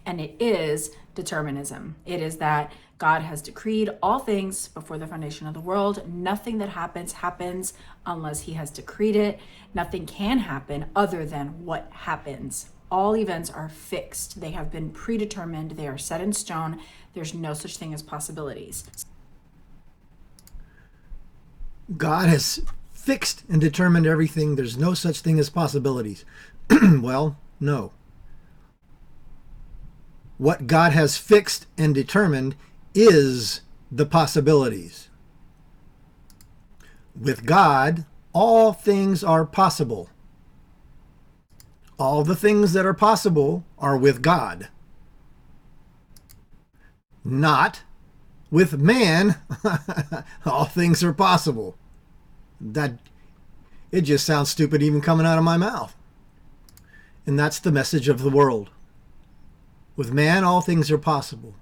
and it is determinism. It is that God has decreed all things before the foundation of the world. Nothing that happens unless he has decreed it. Nothing can happen other than what happens. All events are fixed. They have been predetermined. They are set in stone. There's no such thing as possibilities. God has fixed and determined everything. There's no such thing as possibilities. Well, no. What God has fixed and determined is the possibilities. With God, all things are possible. All the things that are possible are with God. Not with man. All things are possible. It just sounds stupid even coming out of my mouth. And that's the message of the world. With man, all things are possible.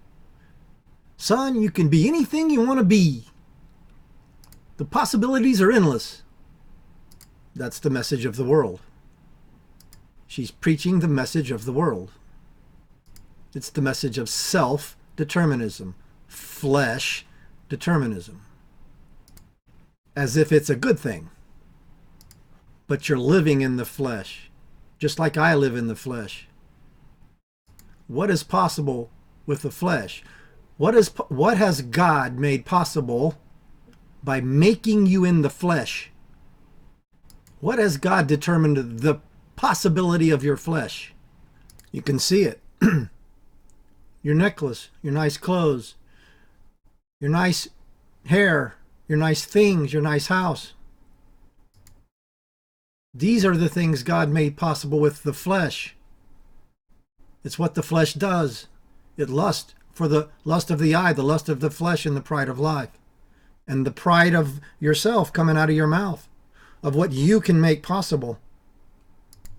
Son, you can be anything you want to be. The possibilities are endless. That's the message of the world. She's preaching the message of the world. It's the message of self-determinism, flesh determinism. As if it's a good thing. But you're living in the flesh, just like I live in the flesh. What is possible with the flesh? What has God made possible by making you in the flesh? What has God determined the possibility of your flesh? You can see it. Your necklace, your nice clothes, your nice hair, your nice things, your nice house. These are the things God made possible with the flesh. It's what the flesh does. It lusts for the lust of the eye, the lust of the flesh, and the pride of life. And the pride of yourself coming out of your mouth, of what you can make possible.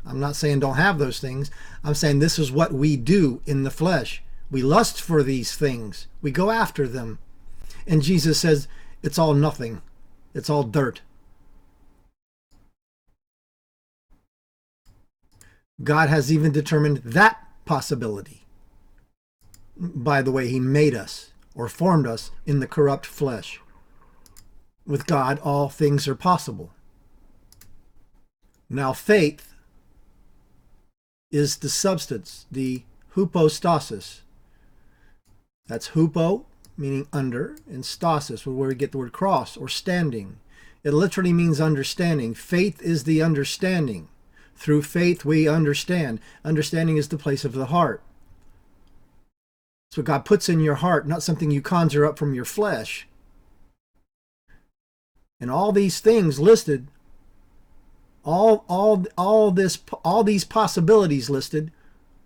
I'm not saying don't have those things. I'm saying this is what we do in the flesh. We lust for these things. We go after them. And Jesus says, it's all nothing. It's all dirt. God has even determined that possibility by the way he made us or formed us in the corrupt flesh. With God, all things are possible. Now, faith is the substance, the hypostasis. That's hupo, meaning under, and stasis, where we get the word cross or standing. It literally means understanding. Faith is the understanding. Through faith, we understand. Understanding is the place of the heart. It's what God puts in your heart, not something you conjure up from your flesh. And all these things listed, all these possibilities listed,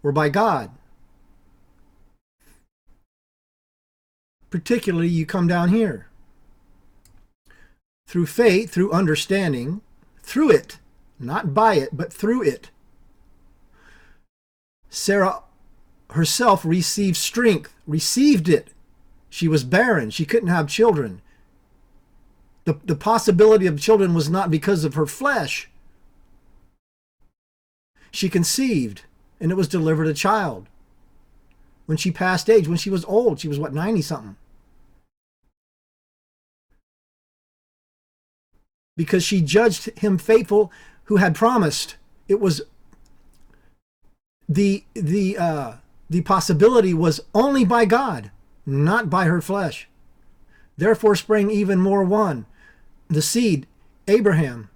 were by God. Particularly, you come down here. Through faith, through understanding, through it, not by it, but through it. Sarah herself received strength, received it. She was barren. She couldn't have children. The possibility of children was not because of her flesh. She conceived, and it was delivered a child. When she passed age, when she was old, she was 90-something. Because she judged him faithful who had promised. It was the possibility was only by God, not by her flesh. Therefore sprang even more one, the seed, Abraham.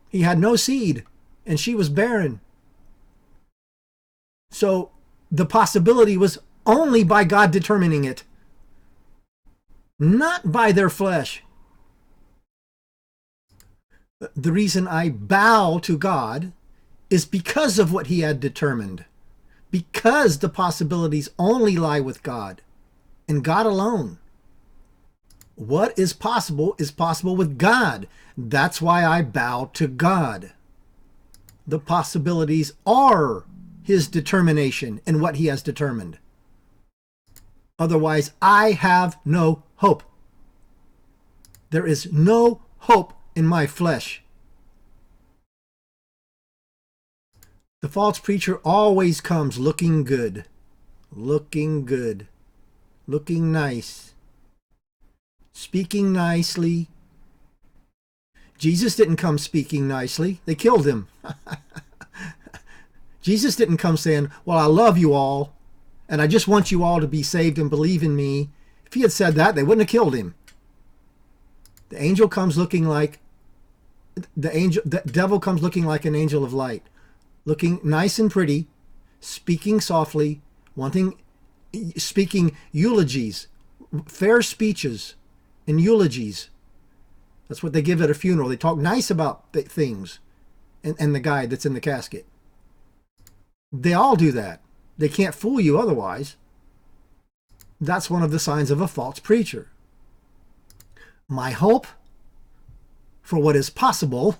He had no seed, and she was barren. So the possibility was only by God determining it, not by their flesh. The reason I bow to God is because of what he had determined. Because the possibilities only lie with God and God alone. What is possible with God. That's why I bow to God. The possibilities are his determination and what he has determined. Otherwise, I have no hope. There is no hope in my flesh. The false preacher always comes looking good, looking good, looking nice, speaking nicely. Jesus didn't come speaking nicely. They killed him. Jesus didn't come saying, well, I love you all, and I just want you all to be saved and believe in me. If he had said that, they wouldn't have killed him. The angel comes looking like the devil comes looking like an angel of light, looking nice and pretty, speaking softly, speaking eulogies, fair speeches and eulogies. That's what they give at a funeral. They talk nice about things and the guy that's in the casket. They all do that. They can't fool you otherwise. That's one of the signs of a false preacher. My hope for what is possible,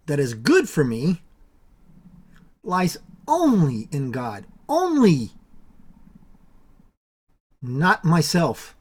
that is good for me, lies only in God. Only. Not myself.